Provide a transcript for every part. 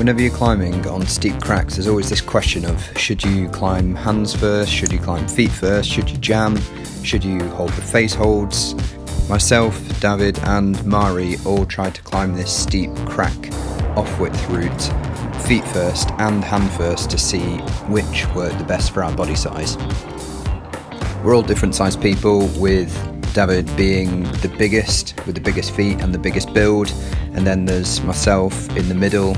Whenever you're climbing on steep cracks, there's always this question of should you climb hands first, should you climb feet first, should you jam, should you hold the face holds. Myself, David and Mari all tried to climb this steep crack off-width route, feet first and hand first, to see which worked the best for our body size. We're all different sized people, with David being the biggest, with the biggest feet and the biggest build, and then there's myself in the middle.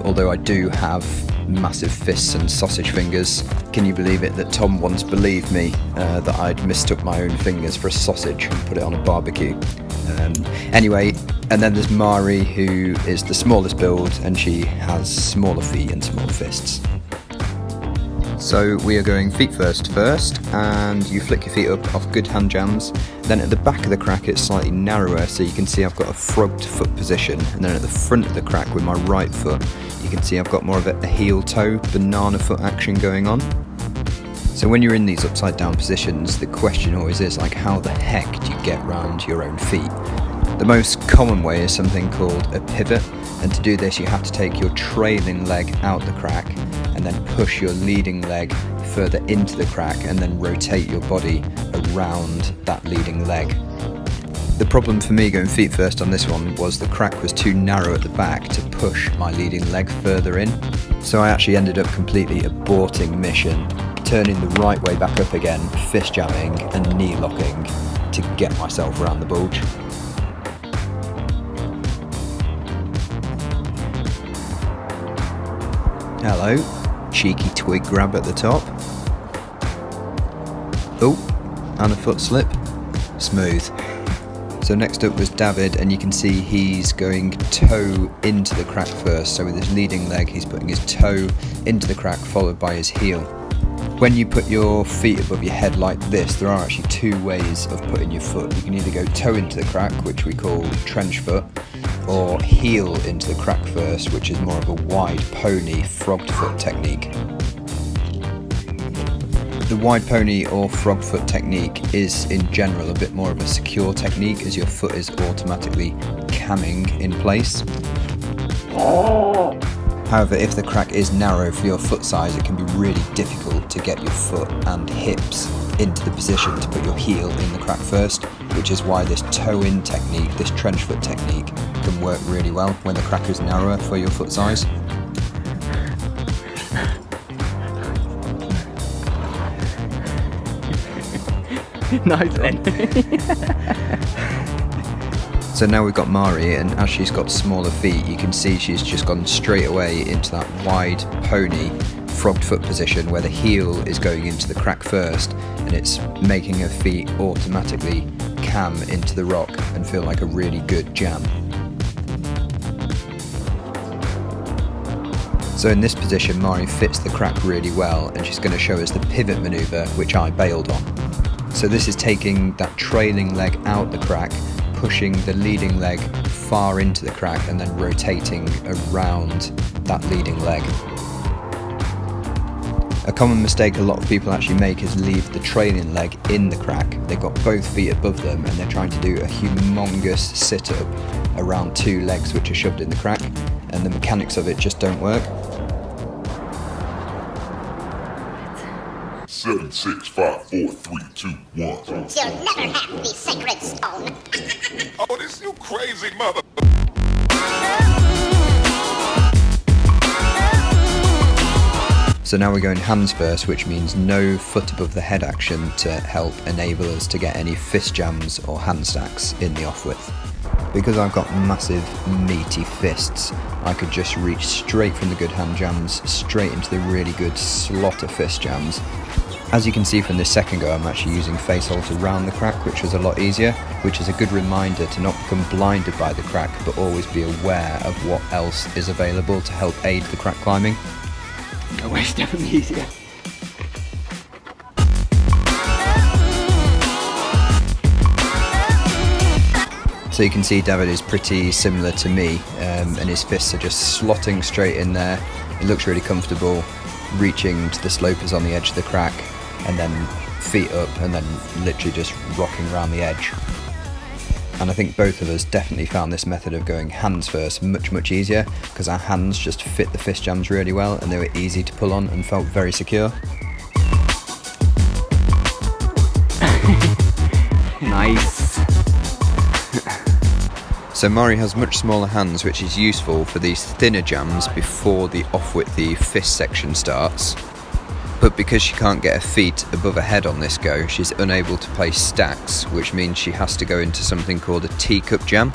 Although I do have massive fists and sausage fingers. Can you believe it that Tom once believed me that I'd mistook my own fingers for a sausage and put it on a barbecue? Anyway, and then there's Mari, who is the smallest build, and she has smaller feet and smaller fists. So we are going feet first, and you flick your feet up off good hand jams. Then at the back of the crack it's slightly narrower, so you can see I've got a frogged foot position, and then at the front of the crack with my right foot you can see I've got more of a heel toe, banana foot action going on. So when you're in these upside down positions, the question always is, like, how the heck do you get round your own feet? The most common way is something called a pivot, and to do this you have to take your trailing leg out the crack and then push your leading leg further into the crack and then rotate your body around that leading leg. The problem for me going feet first on this one was the crack was too narrow at the back to push my leading leg further in, so I actually ended up completely aborting mission, turning the right way back up again, fist jamming and knee locking to get myself around the bulge. Hello, cheeky twig grab at the top. Oh, and a foot slip. Smooth. So next up was David, and you can see he's going toe into the crack first. So with his leading leg he's putting his toe into the crack followed by his heel. When you put your feet above your head like this, there are actually two ways of putting your foot. You can either go toe into the crack, which we call trench foot, or heel into the crack first, which is more of a wide pony frogged foot technique. The wide pony or frog foot technique is in general a bit more of a secure technique, as your foot is automatically camming in place. However, if the crack is narrow for your foot size, it can be really difficult to get your foot and hips into the position to put your heel in the crack first, which is why this toe in technique, this trench foot technique, can work really well when the crack is narrower for your foot size. Nice one. So now we've got Mari, and as she's got smaller feet, you can see she's just gone straight away into that wide pony frogged foot position where the heel is going into the crack first, and it's making her feet automatically cam into the rock and feel like a really good jam. So in this position Mari fits the crack really well, and she's going to show us the pivot manoeuvre, which I bailed on. So this is taking that trailing leg out the crack, pushing the leading leg far into the crack and then rotating around that leading leg. A common mistake a lot of people actually make is leave the trailing leg in the crack. They've got both feet above them and they're trying to do a humongous sit-up around two legs which are shoved in the crack, and the mechanics of it just don't work. 7, 6, 5, 4, 3, 2, 1. You'll never have the sacred stone. Oh, this you crazy mother. So now we're going hands first, which means no foot above the head action to help enable us to get any fist jams or hand stacks in the off-width. Because I've got massive meaty fists, I could just reach straight from the good hand jams straight into the really good slaughter fist jams. As you can see from this second go, I'm actually using face holds around the crack, which was a lot easier, which is a good reminder to not become blinded by the crack, but always be aware of what else is available to help aid the crack climbing. No, it's definitely easier. So you can see David is pretty similar to me, and his fists are just slotting straight in there. It looks really comfortable, reaching to the slopers on the edge of the crack, and then feet up, and then literally just rocking around the edge. And I think both of us definitely found this method of going hands first much easier, because our hands just fit the fist jams really well and they were easy to pull on and felt very secure. Nice. So Mari has much smaller hands, which is useful for these thinner jams before the off-widthy fist section starts. But because she can't get her feet above her head on this go, she's unable to place stacks, which means she has to go into something called a teacup jam.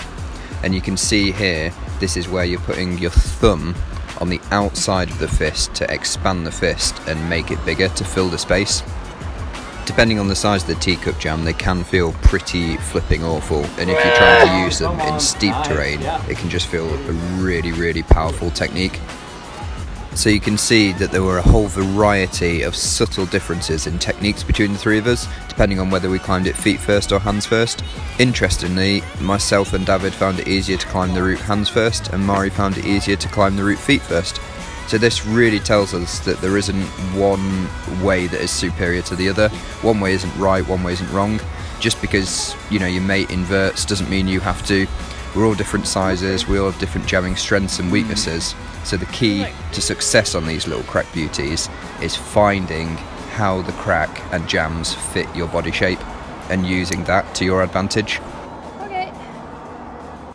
And you can see here, this is where you're putting your thumb on the outside of the fist to expand the fist and make it bigger to fill the space. Depending on the size of the teacup jam, they can feel pretty flipping awful, and if you try to use them in steep terrain, it can just feel a really powerful technique. So you can see that there were a whole variety of subtle differences in techniques between the three of us, depending on whether we climbed it feet first or hands first. Interestingly, myself and David found it easier to climb the route hands first, and Mari found it easier to climb the route feet first. So this really tells us that there isn't one way that is superior to the other. One way isn't right, one way isn't wrong. Just because, you know, your mate inverts doesn't mean you have to. We're all different sizes, we all have different jamming strengths and weaknesses. So the key to success on these little crack beauties is finding how the crack and jams fit your body shape and using that to your advantage.